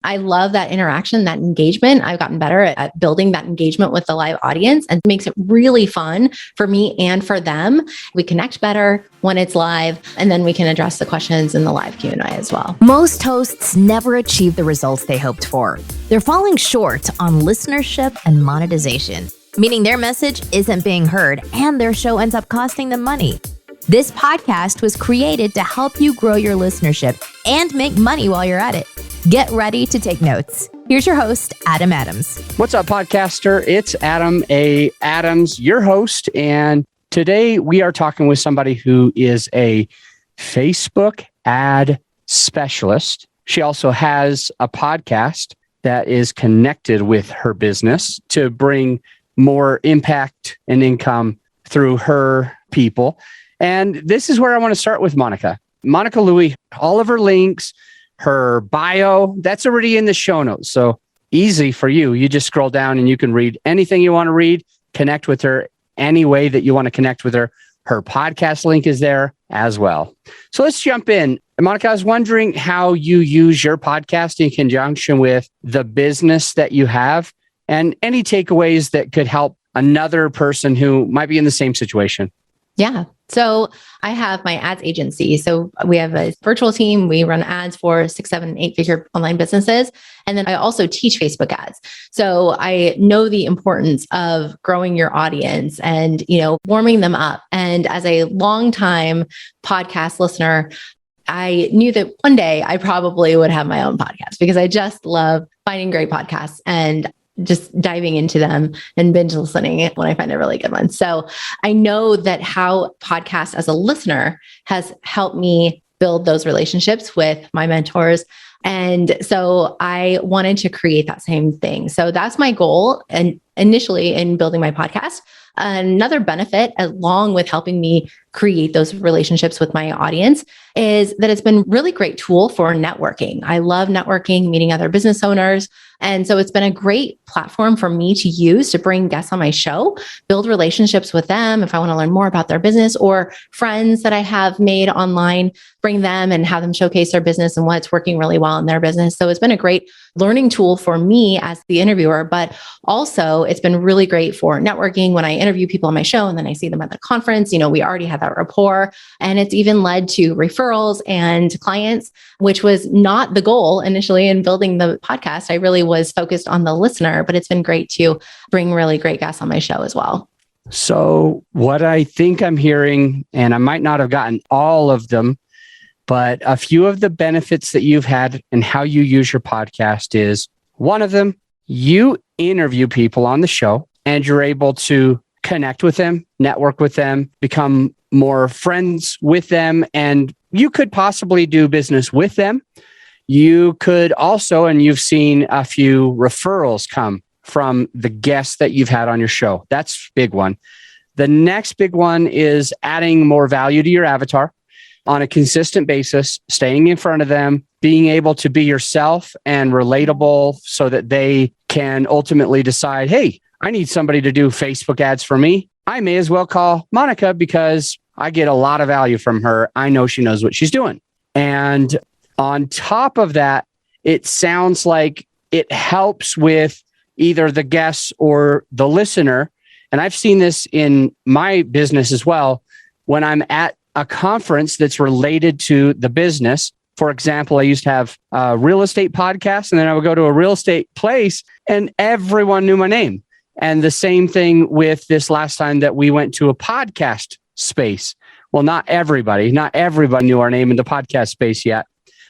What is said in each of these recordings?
I love that interaction, that engagement. I've gotten better at building that engagement with the live audience, and it makes it really fun for me and for them. We connect better when it's live, and then we can address the questions in the live Q&A as well. Most hosts never achieve the results they hoped for. They're falling short on listenership and monetization, meaning their message isn't being heard and their show ends up costing them money. This podcast was created to help you grow your listenership and make money while you're at it. Get ready to take notes. Here's your host, Adam Adams. What's up, podcaster? It's Adam A. Adams, your host. And today we are talking with somebody who is a Facebook ad specialist. She also has a podcast that is connected with her business to bring more impact and income through her people. And this is where I want to start with Monica. Monica Louie, all of her links, her bio, that's already in the show notes. So easy for you. You just scroll down and you can read anything you want to read, connect with her any way that you want to connect with her. Her podcast link is there as well. So let's jump in. Monica, I was wondering how you use your podcast in conjunction with the business that you have and any takeaways that could help another person who might be in the same situation. Yeah. So I have my ads agency. So we have a virtual team. We run ads for 6, 7, 8-figure online businesses. And then I also teach Facebook ads. So I know the importance of growing your audience and, warming them up. And as a longtime podcast listener, I knew that one day I probably would have my own podcast because I just love finding great podcasts and just diving into them and binge listening when I find a really good one. So I know that how podcast as a listener has helped me build those relationships with my mentors. And so I wanted to create that same thing. So that's my goal. And initially in building my podcast, another benefit along with helping me create those relationships with my audience is that it's been a really great tool for networking. I love networking, meeting other business owners. And so it's been a great platform for me to use to bring guests on my show, build relationships with them if I want to learn more about their business, or friends that I have made online, bring them and have them showcase their business and what's working really well in their business. So it's been a great learning tool for me as the interviewer, but also it's been really great for networking when I interview people on my show and then I see them at the conference. We already had that rapport, and it's even led to referrals and clients, which was not the goal initially in building the podcast. I really was focused on the listener, but it's been great to bring really great guests on my show as well. So what I think I'm hearing, and I might not have gotten all of them, but a few of the benefits that you've had and how you use your podcast is one of them, you interview people on the show and you're able to connect with them, network with them, become more friends with them, and you could possibly do business with them. You could also, and you've seen a few referrals come from the guests that you've had on your show. That's a big one. The next big one is adding more value to your avatar on a consistent basis, staying in front of them, being able to be yourself and relatable so that they can ultimately decide, hey, I need somebody to do Facebook ads for me. I may as well call Monica because I get a lot of value from her. I know she knows what she's doing. And on top of that, it sounds like it helps with either the guests or the listener. And I've seen this in my business as well. When I'm at a conference that's related to the business, for example, I used to have a real estate podcast, and then I would go to a real estate place and everyone knew my name. And the same thing with this last time that we went to a podcast space. Well, not everybody knew our name in the podcast space yet,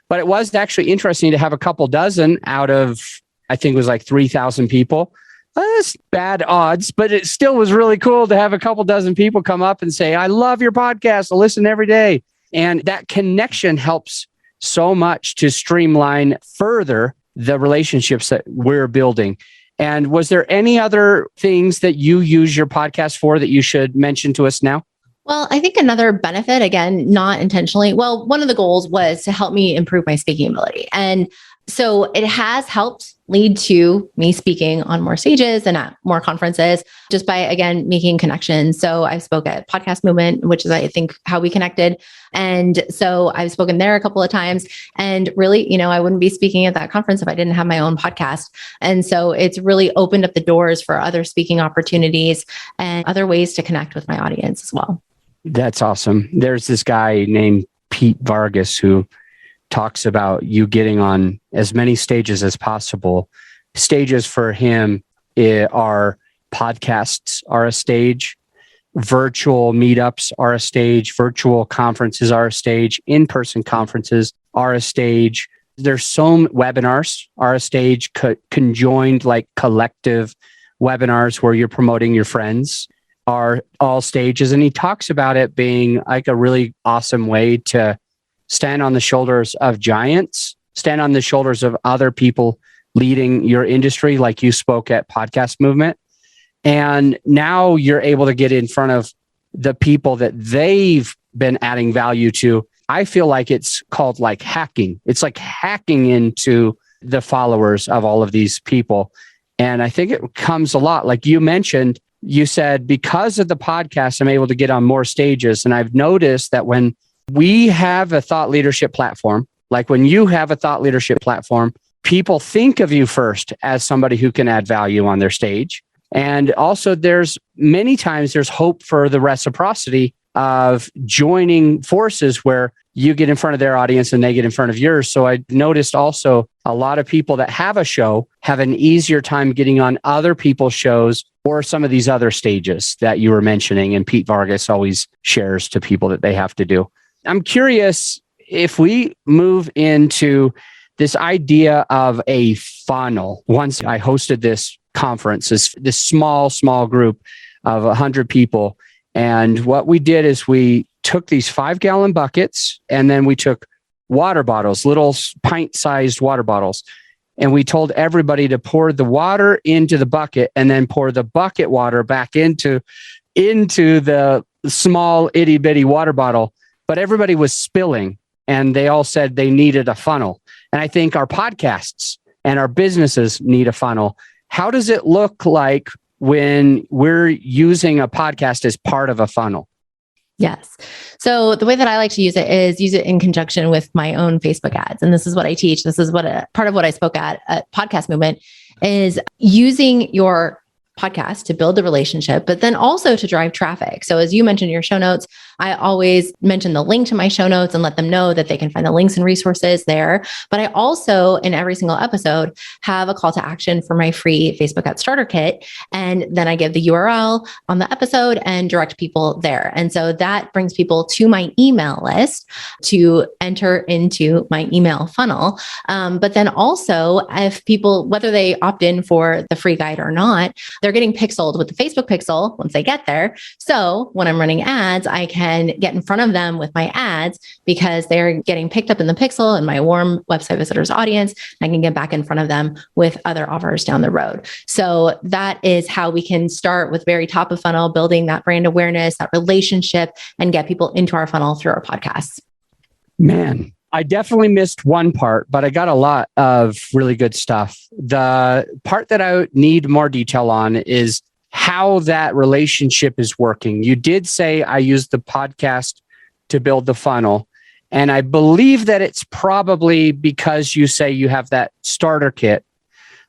but it was actually interesting to have a couple dozen out of, I think it was like 3,000 people. That's bad odds, but it still was really cool to have a couple dozen people come up and say, I love your podcast. I listen every day. And that connection helps so much to streamline further the relationships that we're building. And was there any other things that you use your podcast for that you should mention to us now? Well, I think another benefit, again, not intentionally, one of the goals was to help me improve my speaking ability. And So it has helped lead to me speaking on more stages and at more conferences just by, again, making connections. So I spoke at Podcast Movement, which is, I think, how we connected. And so I've spoken there a couple of times, and really, I wouldn't be speaking at that conference if I didn't have my own podcast. And so it's really opened up the doors for other speaking opportunities and other ways to connect with my audience as well. That's awesome. There's this guy named Pete Vargas who talks about you getting on as many stages as possible. Stages for him are podcasts are a stage, virtual meetups are a stage, virtual conferences are a stage, in-person conferences are a stage. There's some webinars are a stage, conjoined like collective webinars where you're promoting your friends are all stages. And he talks about it being like a really awesome way to stand on the shoulders of giants, stand on the shoulders of other people leading your industry, like you spoke at Podcast Movement. And now you're able to get in front of the people that they've been adding value to. I feel like it's called like hacking. It's like hacking into the followers of all of these people. And I think it comes a lot. Like you mentioned, you said, because of the podcast, I'm able to get on more stages. And I've noticed that when we have a thought leadership platform, like when you have a thought leadership platform, people think of you first as somebody who can add value on their stage. And also there's many times there's hope for the reciprocity of joining forces where you get in front of their audience and they get in front of yours. So I noticed also a lot of people that have a show have an easier time getting on other people's shows or some of these other stages that you were mentioning. And Pete Vargas always shares to people that they have to do. I'm curious if we move into this idea of a funnel. Once I hosted this conference, this small group of 100 people. And what we did is we took these 5-gallon buckets and then we took water bottles, little pint-sized water bottles. And we told everybody to pour the water into the bucket and then pour the bucket water back into the small itty bitty water bottle. But everybody was spilling and they all said they needed a funnel. And I think our podcasts and our businesses need a funnel. How does it look like when we're using a podcast as part of a funnel? Yes. So the way that I like to use it is use it in conjunction with my own Facebook ads. And this is what I teach. This is what part of what I spoke at Podcast Movement is using your podcast to build the relationship, but then also to drive traffic. So as you mentioned in your show notes, I always mention the link to my show notes and let them know that they can find the links and resources there. But I also, in every single episode, have a call to action for my free Facebook Ad Starter Kit. And then I give the URL on the episode and direct people there. And so that brings people to my email list to enter into my email funnel. But then also, if people, whether they opt in for the free guide or not, they're getting pixeled with the Facebook pixel once they get there. So when I'm running ads, I can get in front of them with my ads because they're getting picked up in the pixel and my warm website visitors audience. I can get back in front of them with other offers down the road. So that is how we can start with very top of funnel, building that brand awareness, that relationship, and get people into our funnel through our podcasts. Man, I definitely missed one part, but I got a lot of really good stuff. The part that I need more detail on is how that relationship is working. You did say I used the podcast to build the funnel. And I believe that it's probably because you say you have that starter kit.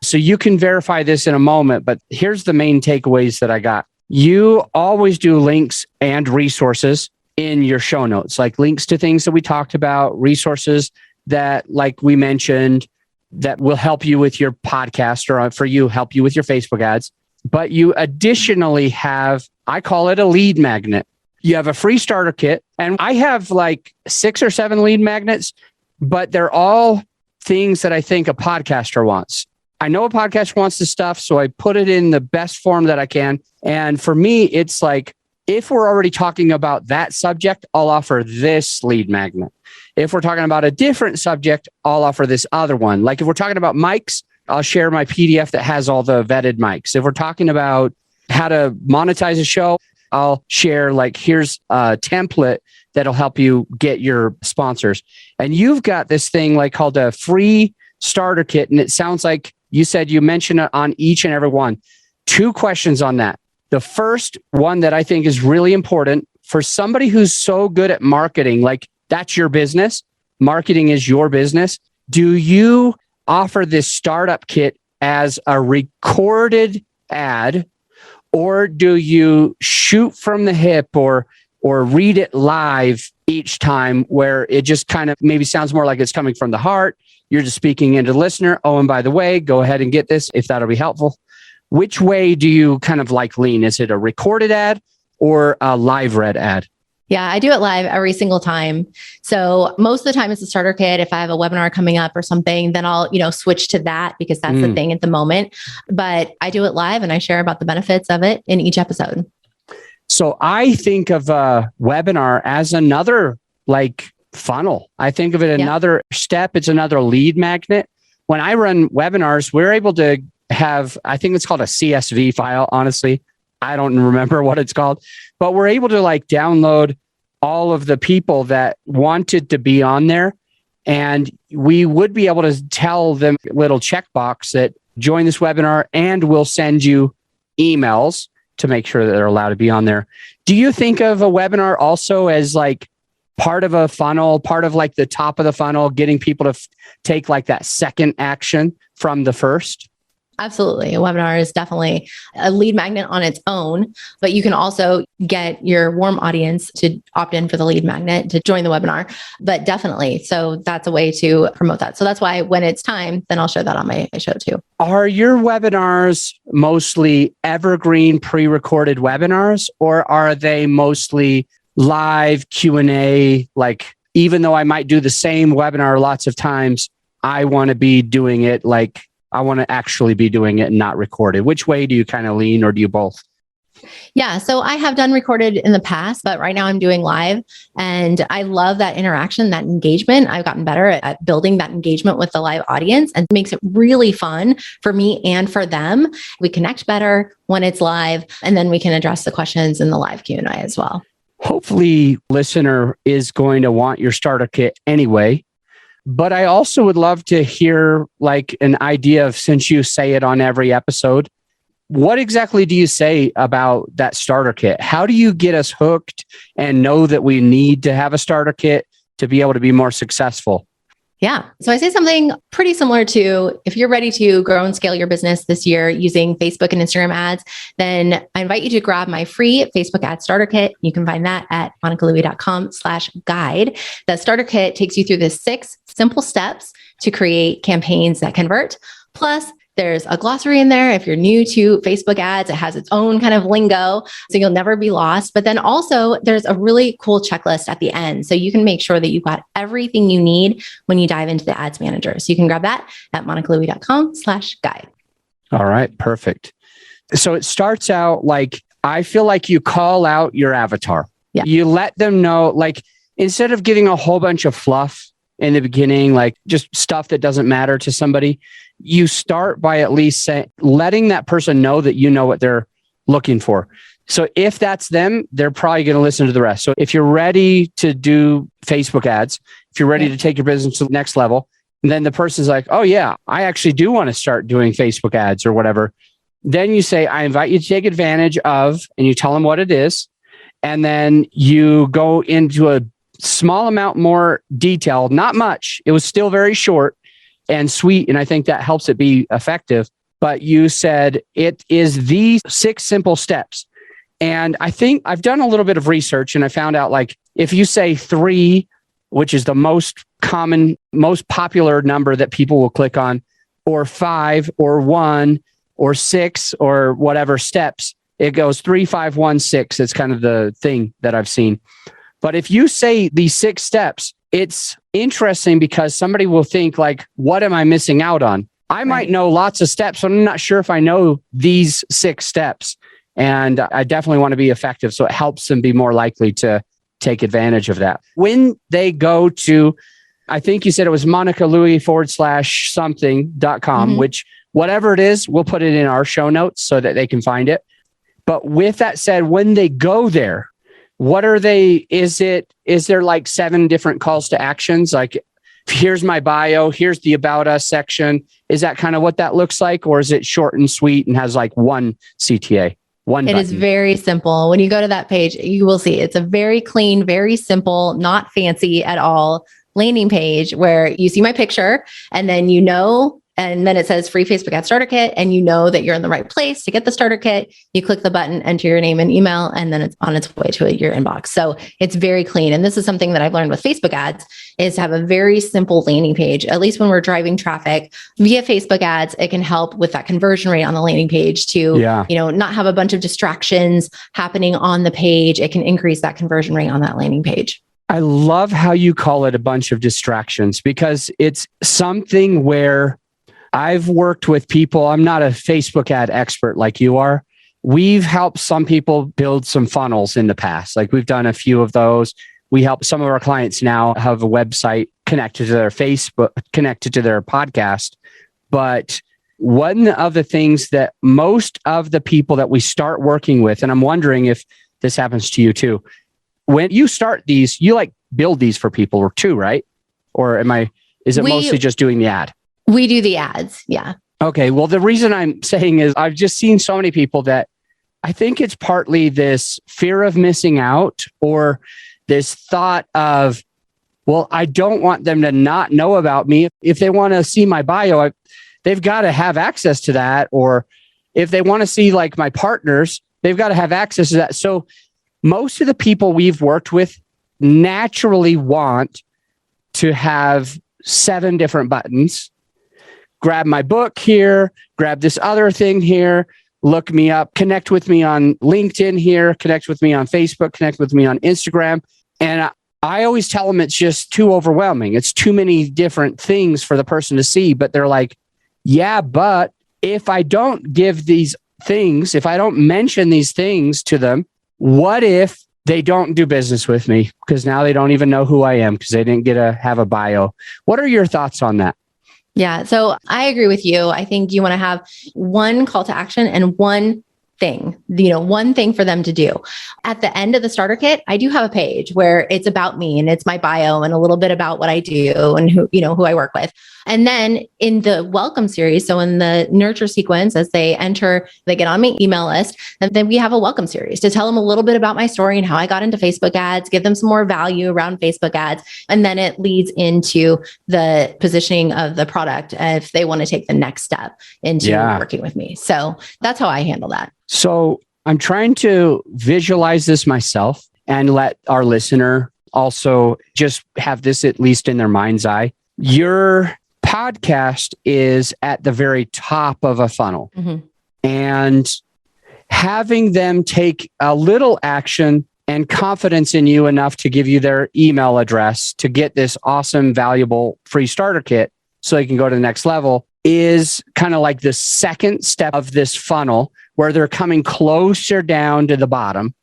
So you can verify this in a moment, but here's the main takeaways that I got. You always do links and resources in your show notes, like links to things that we talked about, resources that, like we mentioned, that will help you with your podcast or for you, help you with your Facebook ads. But you additionally have, I call it a lead magnet. You have a free starter kit. And I have like 6 or 7 lead magnets, but they're all things that I think a podcaster wants. I know a podcaster wants this stuff, so I put it in the best form that I can. And for me, it's like, if we're already talking about that subject, I'll offer this lead magnet. If we're talking about a different subject, I'll offer this other one. Like if we're talking about mics, I'll share my PDF that has all the vetted mics. If we're talking about how to monetize a show, I'll share like, here's a template that'll help you get your sponsors. And you've got this thing like called a free starter kit, and it sounds like you said you mentioned it on each and every one. 2 questions on that. The first one that I think is really important for somebody who's so good at marketing, like that's your business, marketing is your business. Do you offer this startup kit as a recorded ad, or do you shoot from the hip or read it live each time, where it just kind of maybe sounds more like it's coming from the heart? You're just speaking into the listener. Oh, and by the way, go ahead and get this if that'll be helpful. Which way do you kind of like lean? Is it a recorded ad or a live read ad? Yeah, I do it live every single time. So most of the time it's a starter kit. If I have a webinar coming up or something, then I'll, switch to that because that's the thing at the moment. But I do it live and I share about the benefits of it in each episode. So I think of a webinar as another like funnel. I think of it another step. It's another lead magnet. When I run webinars, we're able to have, I think it's called a CSV file. Honestly, I don't remember what it's called, but we're able to like download all of the people that wanted to be on there. And we would be able to tell them little checkbox that join this webinar and we'll send you emails to make sure that they're allowed to be on there. Do you think of a webinar also as like part of a funnel, part of like the top of the funnel, getting people to take like that second action from the first? Absolutely. A webinar is definitely a lead magnet on its own, but you can also get your warm audience to opt in for the lead magnet to join the webinar. But definitely, so that's a way to promote that. So that's why when it's time, then I'll share that on my show too. Are your webinars mostly evergreen pre-recorded webinars, or are they mostly live Q&A? Like, even though I might do the same webinar lots of times, I want to be doing it like I want to actually be doing it and not recorded. Which way do you kind of lean, or do you both? Yeah. So I have done recorded in the past, but right now I'm doing live, and I love that interaction, that engagement. I've gotten better at building that engagement with the live audience, and it makes it really fun for me and for them. We connect better when it's live, and then we can address the questions in the live Q&A as well. Hopefully, listener is going to want your starter kit anyway. But I also would love to hear like an idea of, since you say it on every episode, what exactly do you say about that starter kit? How do you get us hooked and know that we need to have a starter kit to be able to be more successful? Yeah. So I say something pretty similar to, if you're ready to grow and scale your business this year using Facebook and Instagram ads, then I invite you to grab my free Facebook ad starter kit. You can find that at monicalouie.com/guide. The starter kit takes you through the 6 simple steps to create campaigns that convert. Plus, there's a glossary in there. If you're new to Facebook ads, it has its own kind of lingo, so you'll never be lost. But then also there's a really cool checklist at the end. So you can make sure that you've got everything you need when you dive into the ads manager. So you can grab that at monicalouie.com/guide. All right, perfect. So it starts out like, I feel like you call out your avatar. Yeah. You let them know, like, instead of giving a whole bunch of fluff in the beginning, like just stuff that doesn't matter to somebody, you start by at least letting that person know that you know what they're looking for. So if that's them, they're probably going to listen to the rest. So if you're ready to do Facebook ads, if you're ready to take your business to the next level, then the person's like, oh yeah, I actually do want to start doing Facebook ads or whatever. Then you say, I invite you to take advantage of, and you tell them what it is. And then you go into a small amount more detail, not much. It was still very short and sweet, and I think that helps it be effective. But you said it is the 6 simple steps. And I think I've done a little bit of research, and I found out, like, if you say 3, which is the most common, most popular number that people will click on, or 5 or 1 or 6 or whatever steps, it goes 3, 5, 1, 6. It's kind of the thing that I've seen. But if you say these 6 steps, it's interesting because somebody will think like, what am I missing out on? I might know lots of steps, but I'm not sure if I know these 6 steps. And I definitely want to be effective. So it helps them be more likely to take advantage of that. When they go to, I think you said it was monicalouie.com/something.com, which whatever it is, we'll put it in our show notes so that they can find it. But with that said, when they go there, what are they, is there like 7 different calls to actions? Like here's my bio, here's the about us section. Is that kind of what that looks like? Or is it short and sweet and has like one CTA? It is very simple. When you go to that page, you will see it's a very clean, very simple, not fancy at all landing page where you see my picture and then and then it says free Facebook ad starter kit, and you know that you're in the right place to get the starter kit. You click the button, enter your name and email, and then it's on its way to your inbox. So it's very clean. And this is something that I've learned with Facebook ads is to have a very simple landing page. At least when we're driving traffic via Facebook ads, it can help with that conversion rate on the landing page to, not have a bunch of distractions happening on the page. It can increase that conversion rate on that landing page. I love how you call it a bunch of distractions, because it's something where I've worked with people. I'm not a Facebook ad expert like you are. We've helped some people build some funnels in the past. Like we've done a few of those. We help some of our clients now have a website connected to their Facebook, connected to their podcast. But one of the things that most of the people that we start working with, and I'm wondering if this happens to you too, when you start these, you like build these for people too, right? Or is it mostly just doing the ad? We do the ads. Yeah. Okay. Well, the reason I'm saying is I've just seen so many people that I think it's partly this fear of missing out, or this thought of, well, I don't want them to not know about me. If they want to see my bio, they've got to have access to that. Or if they want to see like my partners, they've got to have access to that. So most of the people we've worked with naturally want to have 7 different buttons. Grab my book here, grab this other thing here, look me up, connect with me on LinkedIn here, connect with me on Facebook, connect with me on Instagram. And I always tell them it's just too overwhelming. It's too many different things for the person to see. But they're like, yeah, but if I don't give these things, if I don't mention these things to them, what if they don't do business with me? Because now they don't even know who I am because they didn't get to have a bio. What are your thoughts on that? Yeah. So I agree with you. I think you want to have one call to action and one thing, one thing for them to do. At the end of the starter kit, I do have a page where it's about me and it's my bio and a little bit about what I do and who I work with. And then in the welcome series, so in the nurture sequence, as they get on my email list, and then we have a welcome series to tell them a little bit about my story and how I got into Facebook ads, give them some more value around Facebook ads. And then it leads into the positioning of the product if they want to take the next step into working with me. So that's how I handle that. So I'm trying to visualize this myself and let our listener also just have this at least in their mind's eye. Your podcast is at the very top of a funnel. Mm-hmm. And having them take a little action and confidence in you enough to give you their email address to get this awesome, valuable free starter kit so they can go to the next level is kind of like the second step of this funnel where they're coming closer down to the bottom.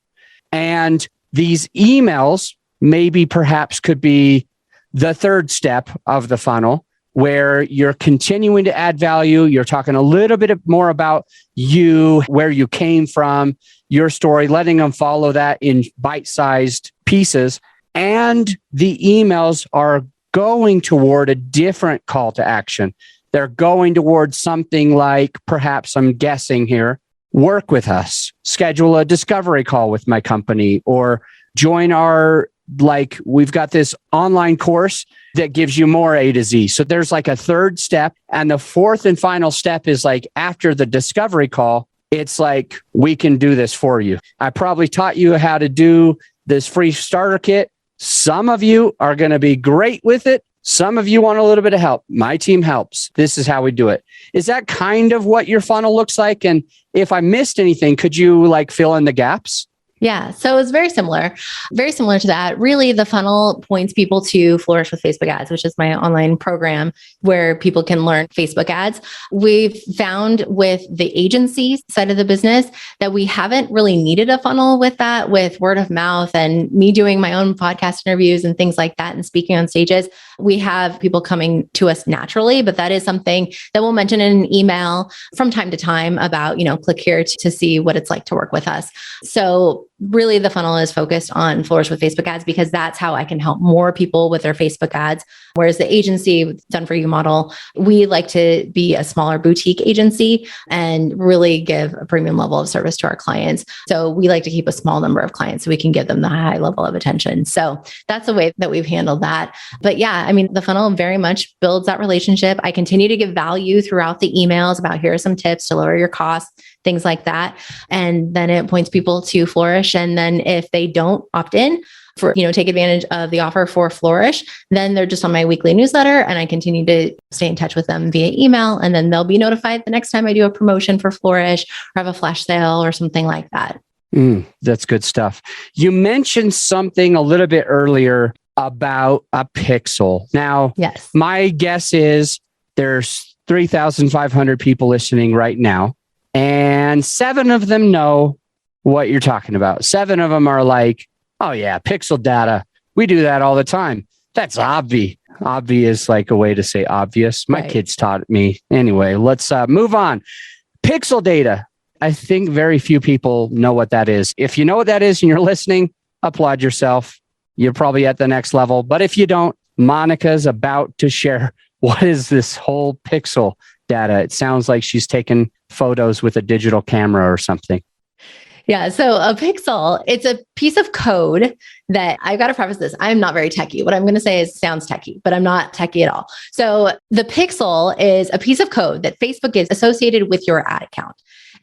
And these emails maybe perhaps could be the third step of the funnel, where you're continuing to add value. You're talking a little bit more about you, where you came from, your story, letting them follow that in bite-sized pieces. And the emails are going toward a different call to action. They're going towards something like, perhaps I'm guessing here, work with us, schedule a discovery call with my company, or join our, we've got this online course that gives you more A to Z. So there's like a third step. And the fourth and final step is like after the discovery call, it's like, we can do this for you. I probably taught you how to do this free starter kit. Some of you are going to be great with it. Some of you want a little bit of help. My team helps. This is how we do it. Is that kind of what your funnel looks like? And if I missed anything, could you fill in the gaps? Yeah. So it's very similar to that. Really, the funnel points people to Flourish with Facebook Ads, which is my online program where people can learn Facebook ads. We've found with the agency side of the business that we haven't really needed a funnel with that, with word of mouth and me doing my own podcast interviews and things like that and speaking on stages. We have people coming to us naturally, but that is something that we'll mention in an email from time to time about, click here to see what it's like to work with us. So really the funnel is focused on Flourish with Facebook ads because that's how I can help more people with their Facebook ads. Whereas the agency done for you model, we like to be a smaller boutique agency and really give a premium level of service to our clients. So we like to keep a small number of clients so we can give them the high level of attention. So that's the way that we've handled that. But yeah, I mean, the funnel very much builds that relationship. I continue to give value throughout the emails about here are some tips to lower your costs, things like that. And then it points people to Flourish. And then if they don't opt in for, take advantage of the offer for Flourish, then they're just on my weekly newsletter and I continue to stay in touch with them via email. And then they'll be notified the next time I do a promotion for Flourish or have a flash sale or something like that. That's good stuff. You mentioned something a little bit earlier about a pixel. Now, yes, my guess is there's 3,500 people listening right now, and 7 of them know what you're talking about. 7 of them are like, oh yeah, pixel data. We do that all the time. That's obvi. Obvi is like a way to say obvious. My kids taught me. Anyway, let's move on. Pixel data. I think very few people know what that is. If you know what that is and you're listening, applaud yourself. You're probably at the next level. But if you don't, Monica's about to share what is this whole pixel data. It sounds like she's taken photos with a digital camera or something. Yeah. So a pixel, it's a piece of code that I've got to preface this. I'm not very techie. What I'm going to say is sounds techie, but I'm not techie at all. So the pixel is a piece of code that Facebook is associated with your ad account.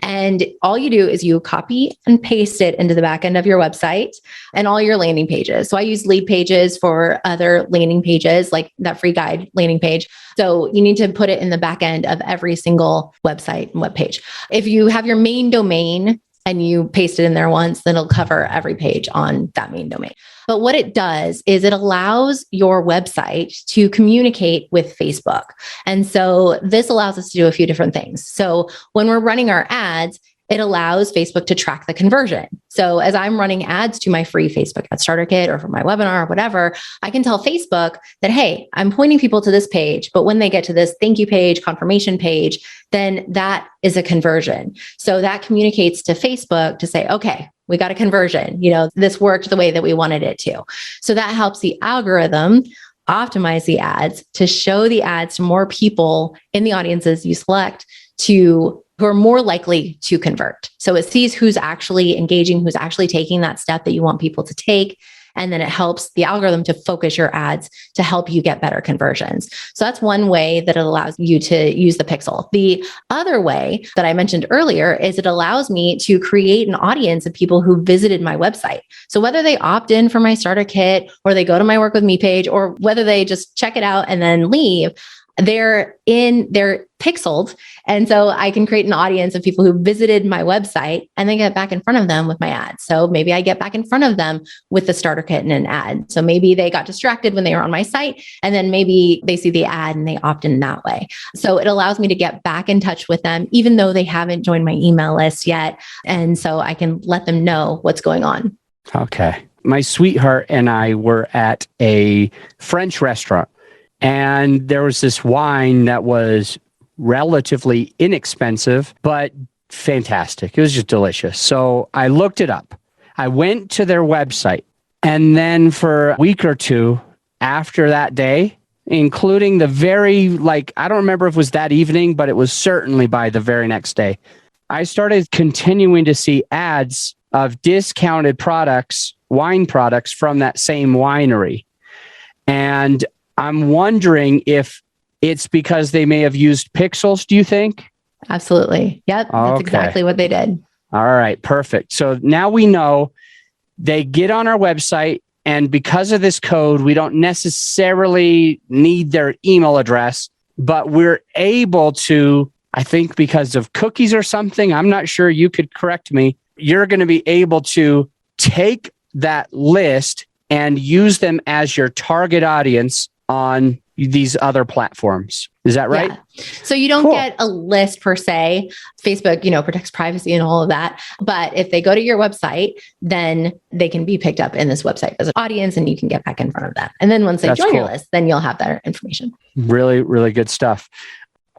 And all you do is you copy and paste it into the back end of your website and all your landing pages. So I use Leadpages for other landing pages, like that free guide landing page. So you need to put it in the back end of every single website and web page. If you have your main domain and you paste it in there once, then it'll cover every page on that main domain. But what it does is it allows your website to communicate with Facebook. And so this allows us to do a few different things. So when we're running our ads, it allows Facebook to track the conversion. So as I'm running ads to my free Facebook ad starter kit or for my webinar or whatever, I can tell Facebook that, hey, I'm pointing people to this page, but when they get to this thank you page, confirmation page, then that is a conversion. So that communicates to Facebook to say, okay, we got a conversion. This worked the way that we wanted it to. So that helps the algorithm optimize the ads to show the ads to more people in the audiences you select who are more likely to convert. So it sees who's actually engaging, who's actually taking that step that you want people to take. And then it helps the algorithm to focus your ads to help you get better conversions. So that's one way that it allows you to use the pixel. The other way that I mentioned earlier is it allows me to create an audience of people who visited my website. So whether they opt in for my starter kit or they go to my Work With Me page or whether they just check it out and then leave, they're pixeled. And so I can create an audience of people who visited my website and then get back in front of them with my ad. So maybe I get back in front of them with the starter kit and an ad. So maybe they got distracted when they were on my site and then maybe they see the ad and they opt in that way. So it allows me to get back in touch with them, even though they haven't joined my email list yet. And so I can let them know what's going on. Okay. My sweetheart and I were at a French restaurant. And there was this wine that was relatively inexpensive, but fantastic. It was just delicious. So I looked it up. I went to their website. And then for a week or two after that day, including the I don't remember if it was that evening, but it was certainly by the very next day, I started continuing to see ads of discounted products, wine products from that same winery. And I'm wondering if it's because they may have used pixels, do you think? Absolutely. Yep. That's exactly what they did. All right. Perfect. So now we know they get on our website, and because of this code, we don't necessarily need their email address, but we're able to, I think because of cookies or something, I'm not sure, you could correct me, you're going to be able to take that list and use them as your target audience on these other platforms. Is that right? Yeah. So you don't get a list per se. Facebook, protects privacy and all of that. But if they go to your website, then they can be picked up in this website as an audience and you can get back in front of them. And then once they join your list, then you'll have that information. Really, really good stuff.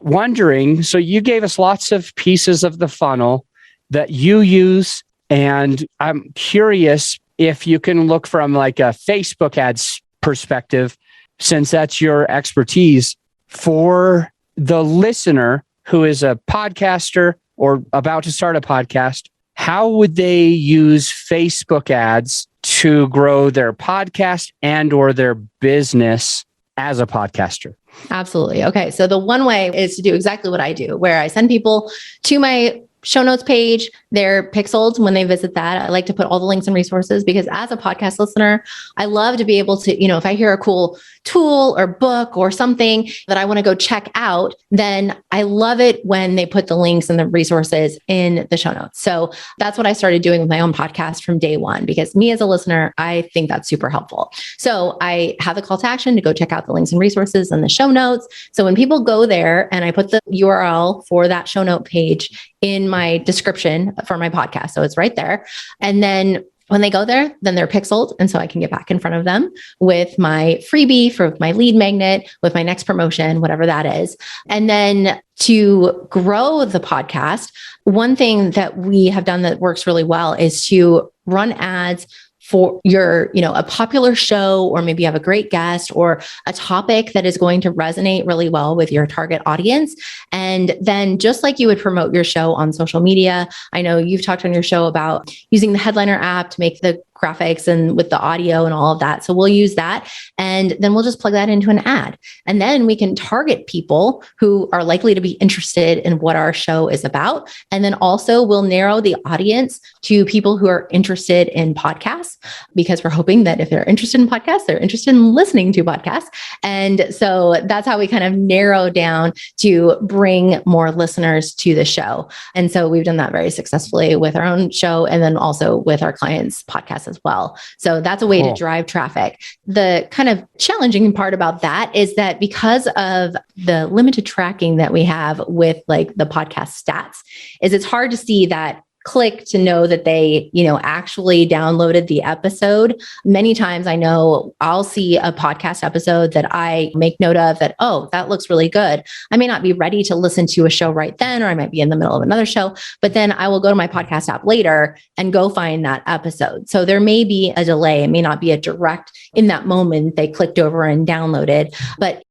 Wondering, so you gave us lots of pieces of the funnel that you use And I'm curious if you can look from like a Facebook ads perspective, since that's your expertise, for the listener who is a podcaster or about to start a podcast. How would they use Facebook ads to grow their podcast and or their business as a podcaster? Absolutely. Okay. So the one way is to do exactly what I do, where I send people to my show notes page. They're pixeled when they visit that. I like to put all the links and resources because as a podcast listener, I love to be able to, if I hear a cool tool or book or something that I want to go check out, then I love it when they put the links and the resources in the show notes. So that's what I started doing with my own podcast from day one, because me as a listener, I think that's super helpful. So I have the call to action to go check out the links and resources in the show notes. So when people go there and I put the URL for that show note page in my description for my podcast. So it's right there. And then when they go there, then they're pixeled. And so I can get back in front of them with my freebie for my lead magnet, with my next promotion, whatever that is. And then to grow the podcast, one thing that we have done that works really well is to run ads for your, a popular show, or maybe you have a great guest or a topic that is going to resonate really well with your target audience. And then just like you would promote your show on social media, I know you've talked on your show about using the Headliner app to make the graphics and with the audio and all of that. So we'll use that. And then we'll just plug that into an ad. And then we can target people who are likely to be interested in what our show is about. And then also we'll narrow the audience to people who are interested in podcasts, because we're hoping that if they're interested in podcasts, they're interested in listening to podcasts. And so that's how we kind of narrow down to bring more listeners to the show. And so we've done that very successfully with our own show and then also with our clients' podcasts as well. So that's a way to drive traffic. The kind of challenging part about that is that because of the limited tracking that we have with like the podcast stats, is it's hard to see that click to know that they, actually downloaded the episode. Many times I know I'll see a podcast episode that I make note of that, oh, that looks really good. I may not be ready to listen to a show right then, or I might be in the middle of another show, but then I will go to my podcast app later and go find that episode. So there may be a delay. It may not be a direct in that moment they clicked over and downloaded, but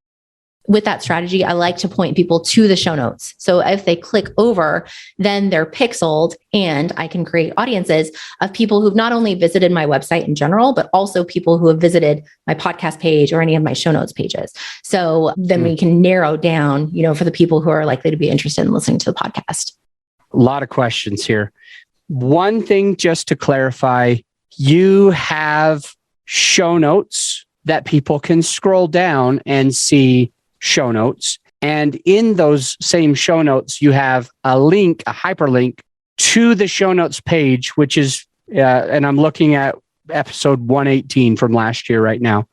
with that strategy, I like to point people to the show notes. So if they click over, then they're pixeled and I can create audiences of people who've not only visited my website in general, but also people who have visited my podcast page or any of my show notes pages. So then we can narrow down, for the people who are likely to be interested in listening to the podcast. A lot of questions here. One thing just to clarify, you have show notes that people can scroll down and see show notes. And in those same show notes, you have a link, a hyperlink to the show notes page, which is, and I'm looking at episode 118 from last year right now.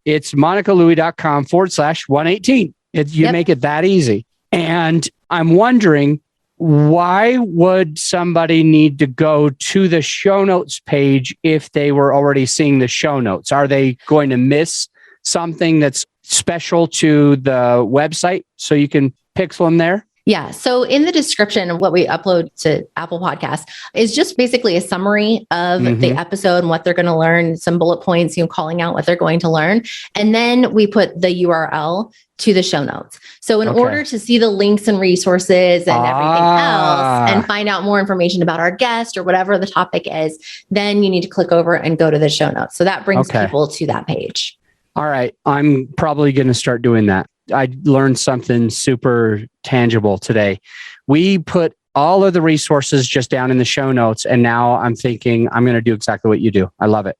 It's monicalouie.com/118. You make it that easy. And I'm wondering, why would somebody need to go to the show notes page if they were already seeing the show notes? Are they going to miss something that's special to the website so you can pixel them there? Yeah. So in the description of what we upload to Apple Podcasts is just basically a summary of the episode and what they're going to learn, some bullet points, calling out what they're going to learn. And then we put the URL to the show notes. So in order to see the links and resources and everything else and find out more information about our guest or whatever the topic is, then you need to click over and go to the show notes. So that brings people to that page. All right. I'm probably going to start doing that. I learned something super tangible today. We put all of the resources just down in the show notes. And now I'm thinking I'm going to do exactly what you do. I love it.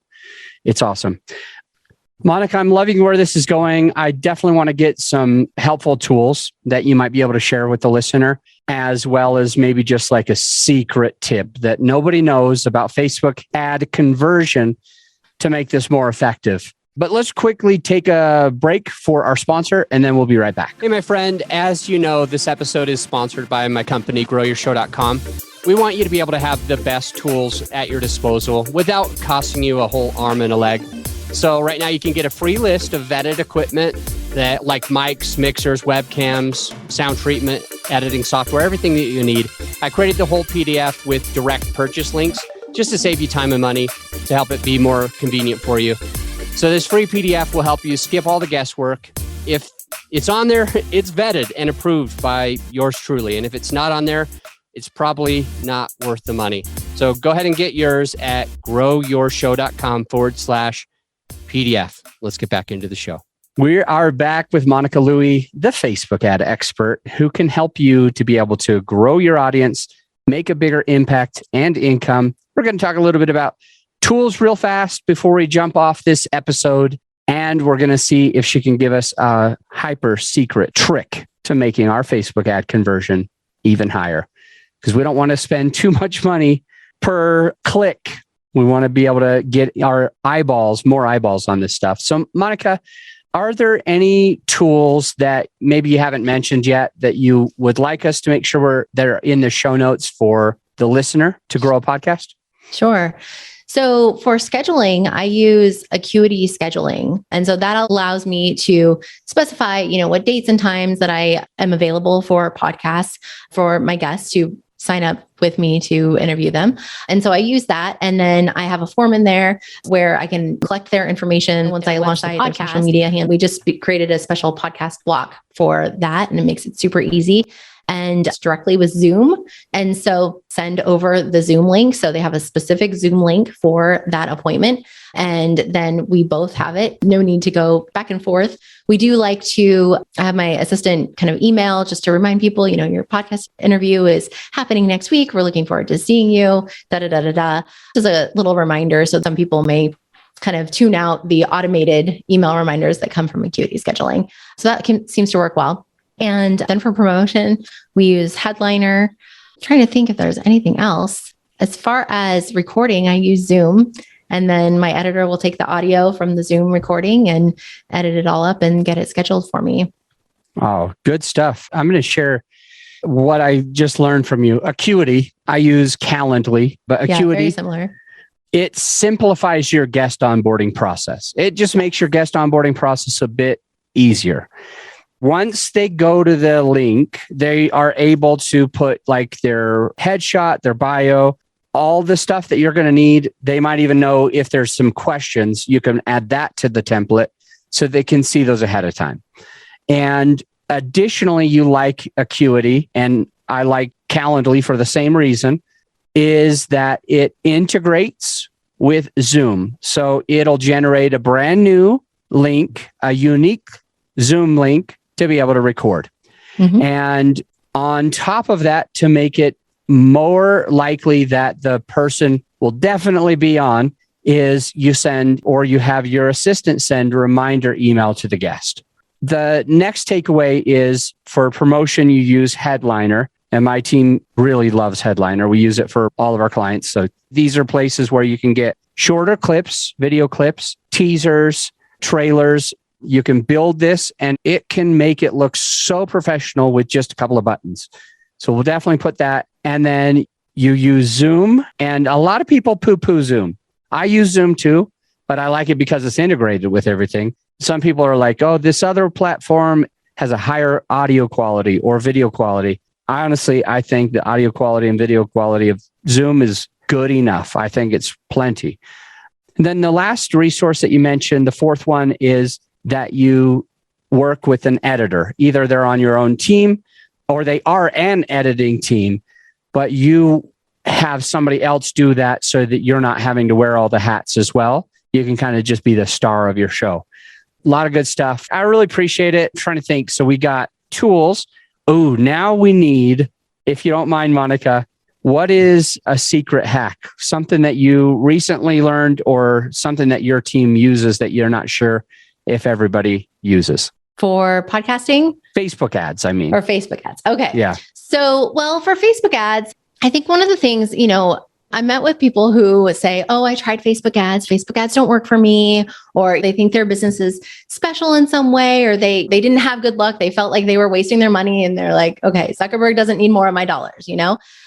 It's awesome. Monica, I'm loving where this is going. I definitely want to get some helpful tools that you might be able to share with the listener, as well as maybe just like a secret tip that nobody knows about Facebook ad conversion to make this more effective. But let's quickly take a break for our sponsor, and then we'll be right back. Hey, my friend, as you know, this episode is sponsored by my company, GrowYourShow.com. We want you to be able to have the best tools at your disposal without costing you a whole arm and a leg. So right now you can get a free list of vetted equipment that like mics, mixers, webcams, sound treatment, editing software, everything that you need. I created the whole PDF with direct purchase links just to save you time and money, to help it be more convenient for you. So this free PDF will help you skip all the guesswork. If it's on there, it's vetted and approved by yours truly. And if it's not on there, it's probably not worth the money. So go ahead and get yours at growyourshow.com/PDF. Let's get back into the show. We are back with Monica Louie, the Facebook ad expert, who can help you to be able to grow your audience, make a bigger impact and income. We're going to talk a little bit about tools real fast before we jump off this episode. And we're going to see if she can give us a hyper secret trick to making our Facebook ad conversion even higher. Because we don't want to spend too much money per click. We want to be able to get our more eyeballs on this stuff. So Monica, are there any tools that maybe you haven't mentioned yet that you would like us to make sure that are in the show notes for the listener to grow a podcast? Sure. So for scheduling, I use Acuity Scheduling. And so that allows me to specify, what dates and times that I am available for podcasts for my guests to sign up with me to interview them. And so I use that. And then I have a form in there where I can collect their information once I launch the podcast, social media. And we just created a special podcast block for that. And it makes it super easy. And directly with Zoom. And so send over the Zoom link. So they have a specific Zoom link for that appointment. And then we both have it. No need to go back and forth. We do like to have my assistant kind of email just to remind people, your podcast interview is happening next week. We're looking forward to seeing you, Just a little reminder. So some people may kind of tune out the automated email reminders that come from Acuity Scheduling. So that seems to work well. And then for promotion, we use Headliner. I'm trying to think if there's anything else. As far as recording, I use Zoom. And then my editor will take the audio from the Zoom recording and edit it all up and get it scheduled for me. Oh, good stuff. I'm going to share what I just learned from you. Acuity, I use Calendly, but Acuity, very similar. It simplifies your guest onboarding process. It just makes your guest onboarding process a bit easier. Once they go to the link, they are able to put like their headshot, their bio, all the stuff that you're going to need. They might even know if there's some questions. You can add that to the template so they can see those ahead of time. And additionally, you like Acuity, and I like Calendly for the same reason, is that it integrates with Zoom. So it'll generate a brand new link, a unique Zoom link, to be able to record. Mm-hmm. And on top of that, to make it more likely that the person will definitely be on, is you send, or you have your assistant send a reminder email to the guest. The next takeaway is for promotion, you use Headliner. And my team really loves Headliner. We use it for all of our clients. So these are places where you can get shorter clips, video clips, teasers, trailers. You can build this and it can make it look so professional with just a couple of buttons. So we'll definitely put that. And then you use Zoom, and a lot of people poo-poo Zoom. I use Zoom too, but I like it because it's integrated with everything. Some people are like, oh, this other platform has a higher audio quality or video quality. Honestly, I think the audio quality and video quality of Zoom is good enough. I think it's plenty. And then the last resource that you mentioned, the fourth one, is that you work with an editor. Either they're on your own team or they are an editing team, but you have somebody else do that so that you're not having to wear all the hats as well. You can kind of just be the star of your show. A lot of good stuff. I really appreciate it. I'm trying to think. So we got tools. Oh, now we need, if you don't mind, Monica, what is a secret hack? Something that you recently learned or something that your team uses that you're not sure if everybody uses? For podcasting? Facebook ads, I mean. Or Facebook ads. Okay. Yeah. So, well, for Facebook ads, I think one of the things, I met with people who say, oh, I tried Facebook ads. Facebook ads don't work for me. Or they think their business is special in some way, or they didn't have good luck. They felt like they were wasting their money. And they're like, okay, Zuckerberg doesn't need more of my dollars,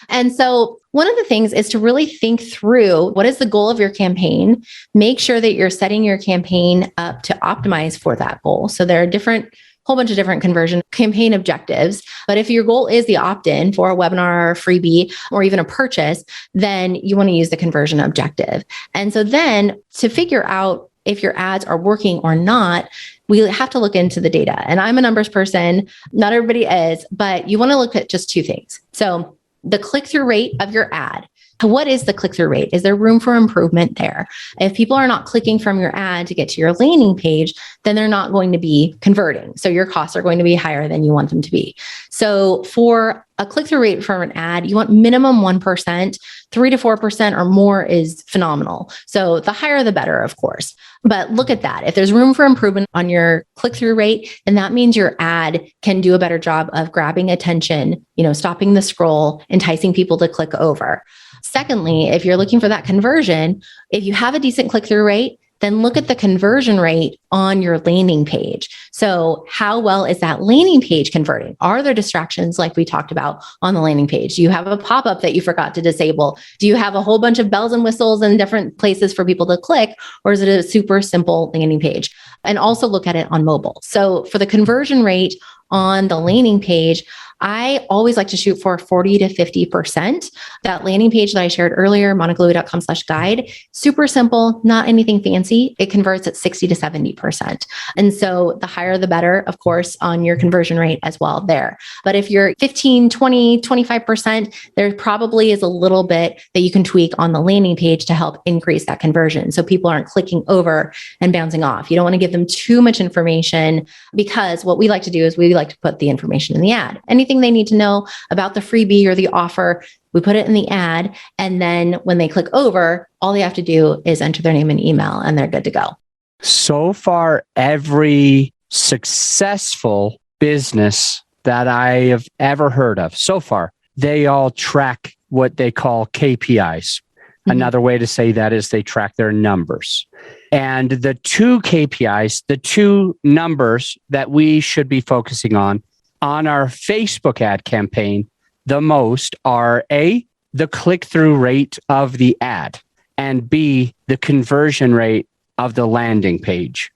And so one of the things is to really think through what is the goal of your campaign. Make sure that you're setting your campaign up to optimize for that goal. So there are different whole bunch of different conversion campaign objectives. But if your goal is the opt-in for a webinar or a freebie or even a purchase, then you want to use the conversion objective. And so then to figure out if your ads are working or not, we have to look into the data. And I'm a numbers person. Not everybody is, but you want to look at just two things. So the click-through rate of your ad. What is the click-through rate? Is there room for improvement there? If people are not clicking from your ad to get to your landing page, then they're not going to be converting. So your costs are going to be higher than you want them to be. So for a click-through rate from an ad, you want minimum 1%, 3 to 4% or more is phenomenal. So the higher, the better, of course. But look at that. If there's room for improvement on your click-through rate, then that means your ad can do a better job of grabbing attention, stopping the scroll, enticing people to click over. Secondly, if you're looking for that conversion, if you have a decent click-through rate, then look at the conversion rate on your landing page. So how well is that landing page converting? Are there distractions like we talked about on the landing page? Do you have a pop-up that you forgot to disable? Do you have a whole bunch of bells and whistles and different places for people to click? Or is it a super simple landing page? And also look at it on mobile. So for the conversion rate on the landing page, I always like to shoot for 40 to 50%. That landing page that I shared earlier, monicalouie.com/guide, super simple, not anything fancy. It converts at 60 to 70%. And so the higher, the better, of course, on your conversion rate as well there. But if you're 15, 20, 25%, there probably is a little bit that you can tweak on the landing page to help increase that conversion. So people aren't clicking over and bouncing off. You don't want to give them too much information, because what we like to do is we like to put the information in the ad. Anything they need to know about the freebie or the offer, we put it in the ad. And then when they click over, all they have to do is enter their name and email and they're good to go. So far, every successful business that I have ever heard of so far, they all track what they call KPIs. Another way to say that is they track their numbers. And the two KPIs, the two numbers that we should be focusing on our Facebook ad campaign the most are A, the click-through rate of the ad, and B, the conversion rate of the landing page.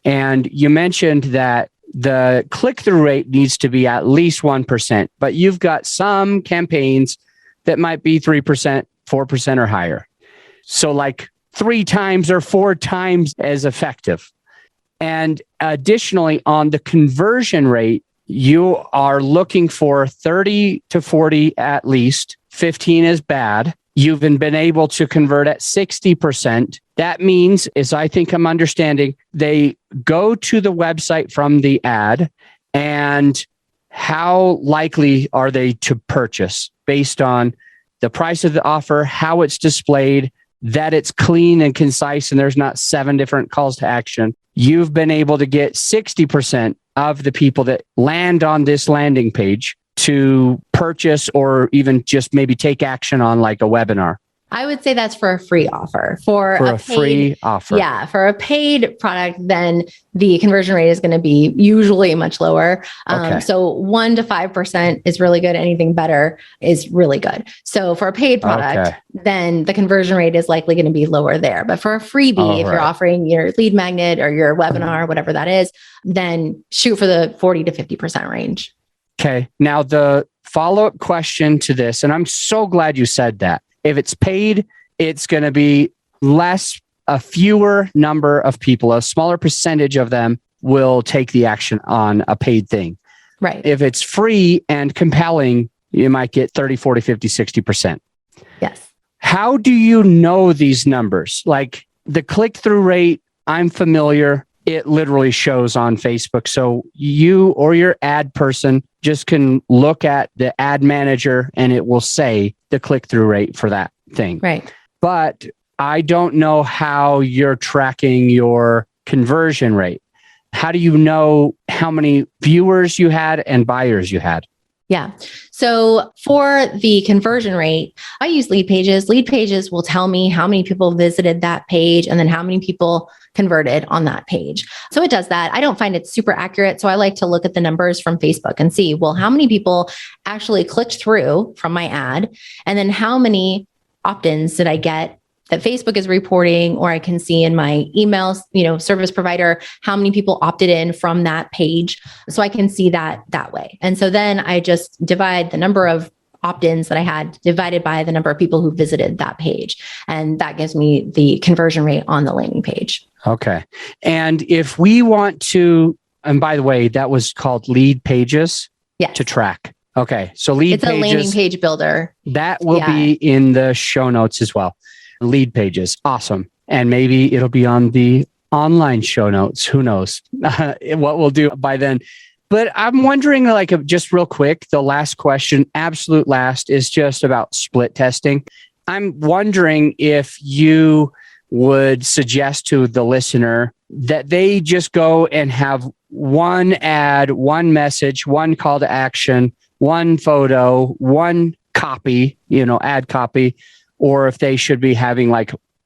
And you mentioned that the click-through rate needs to be at least 1%, but you've got some campaigns that might be 3%, 4% or higher. So like 3 times or 4 times as effective. And additionally, on the conversion rate, you are looking for 30 to 40 at least. 15 is bad. You've been able to convert at 60%. That means, as I think I'm understanding, they go to the website from the ad, and how likely are they to purchase based on the price of the offer, how it's displayed, that it's clean and concise and there's not 7 different calls to action. You've been able to get 60% of the people that land on this landing page to purchase or even just maybe take action on like a webinar. I would say that's for a free offer. For a free offer. Yeah, for a paid product, then the conversion rate is going to be usually much lower. Okay. So 1 to 5% is really good. Anything better is really good. So for a paid product, then the conversion rate is likely going to be lower there. But for a freebie, if you're offering your lead magnet or your webinar, whatever that is, then shoot for the 40 to 50% range. Okay. Now the follow-up question to this, and I'm so glad you said that. If it's paid, it's going to be a fewer number of people, a smaller percentage of them will take the action on a paid thing. Right. If it's free and compelling, you might get 30, 40, 50, 60%. Yes. How do you know these numbers? Like the click-through rate, I'm familiar. It literally shows on Facebook. So you or your ad person just can look at the ad manager and it will say the click-through rate for that thing. Right. But I don't know how you're tracking your conversion rate. How do you know how many viewers you had and buyers you had? Yeah. So for the conversion rate, I use Leadpages. Leadpages will tell me how many people visited that page and then how many people converted on that page. So it does that. I don't find it super accurate. So I like to look at the numbers from Facebook and see, well, how many people actually clicked through from my ad? And then how many opt-ins did I get that Facebook is reporting, or I can see in my emails, service provider, how many people opted in from that page. So I can see that way. And so then I just divide the number of opt-ins that I had divided by the number of people who visited that page. And that gives me the conversion rate on the landing page. Okay. And if we want to, and by the way, that was called Leadpages to track. Okay. So Leadpages. It's a landing page builder. That will be in the show notes as well. Leadpages. Awesome. And maybe it'll be on the online show notes. Who knows what we'll do by then. But I'm wondering, just real quick, the last question, absolute last, is just about split testing. I'm wondering if you would suggest to the listener that they just go and have one ad, one message, one call to action, one photo, one copy, ad copy, or if they should be having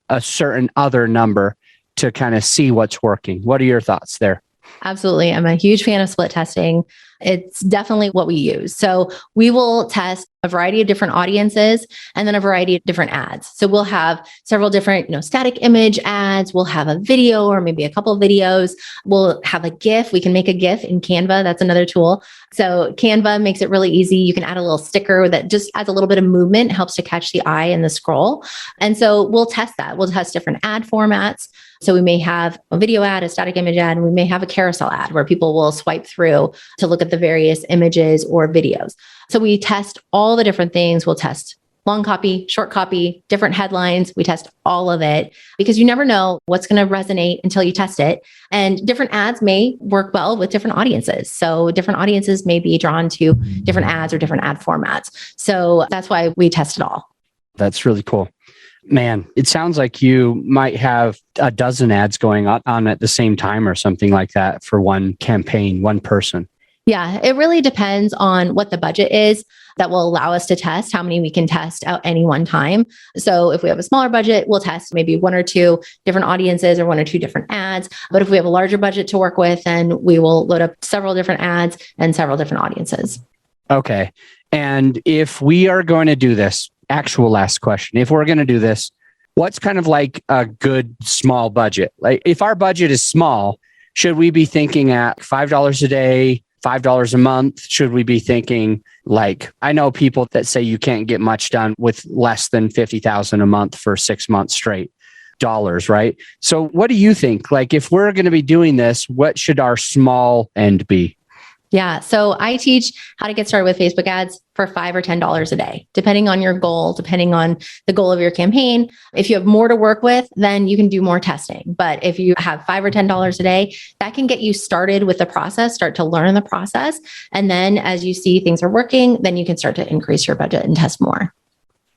a certain other number to kind of see what's working. What are your thoughts there? Absolutely. I'm a huge fan of split testing. It's definitely what we use. So we will test a variety of different audiences and then a variety of different ads. So we'll have several different, static image ads. We'll have a video or maybe a couple of videos. We'll have a GIF. We can make a GIF in Canva. That's another tool. So Canva makes it really easy. You can add a little sticker that just adds a little bit of movement, helps to catch the eye in the scroll. And so we'll test that. We'll test different ad formats. So we may have a video ad, a static image ad, and we may have a carousel ad where people will swipe through to look at the various images or videos. So we test all the different things. We'll test long copy, short copy, different headlines. We test all of it because you never know what's going to resonate until you test it. And different ads may work well with different audiences. So different audiences may be drawn to different ads or different ad formats. So that's why we test it all. That's really cool. Man, it sounds like you might have a dozen ads going on at the same time or something like that for one campaign, one person. Yeah, it really depends on what the budget is that will allow us to test how many we can test at any one time. So if we have a smaller budget, we'll test maybe one or two different audiences or one or two different ads. But if we have a larger budget to work with, then we will load up several different ads and several different audiences. Okay. And if we are going to do this, actual last question, if we're going to do this, what's kind of like a good small budget? Like if our budget is small, should we be thinking at $5 a day, $5 a month? Should we be thinking I know people that say you can't get much done with less than $50,000 a month for 6 months straight dollars, right? So what do you think? If we're going to be doing this, what should our small end be? Yeah. So I teach how to get started with Facebook ads for $5 or $10 a day, depending on your goal, depending on the goal of your campaign. If you have more to work with, then you can do more testing. But if you have $5 or $10 a day, that can get you started with the process, start to learn the process. And then as you see things are working, then you can start to increase your budget and test more.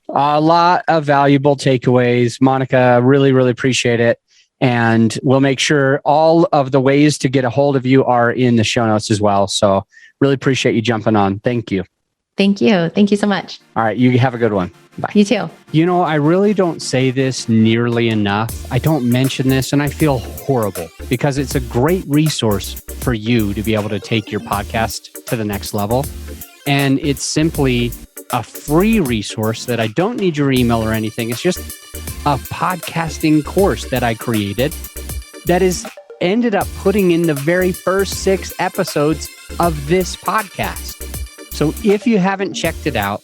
A lot of valuable takeaways. Monica, really, really appreciate it. And we'll make sure all of the ways to get a hold of you are in the show notes as well. So really appreciate you jumping on. Thank you. Thank you. Thank you so much. All right. You have a good one. Bye. You too. I really don't say this nearly enough. I don't mention this and I feel horrible because it's a great resource for you to be able to take your podcast to the next level. And it's simply a free resource that I don't need your email or anything. It's just a podcasting course that I created that is ended up putting in the very first 6 episodes of this podcast. So if you haven't checked it out,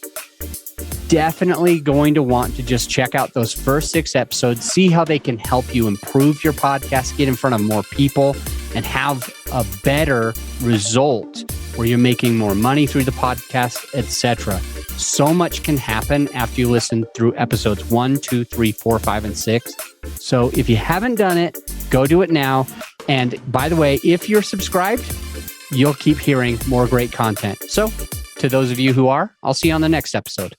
definitely going to want to just check out those first 6 episodes, see how they can help you improve your podcast, get in front of more people, and have a better result where you're making more money through the podcast, etc. So much can happen after you listen through episodes 1, 2, 3, 4, 5, and 6. So if you haven't done it, go do it now. And by the way, if you're subscribed, you'll keep hearing more great content. So to those of you who are, I'll see you on the next episode.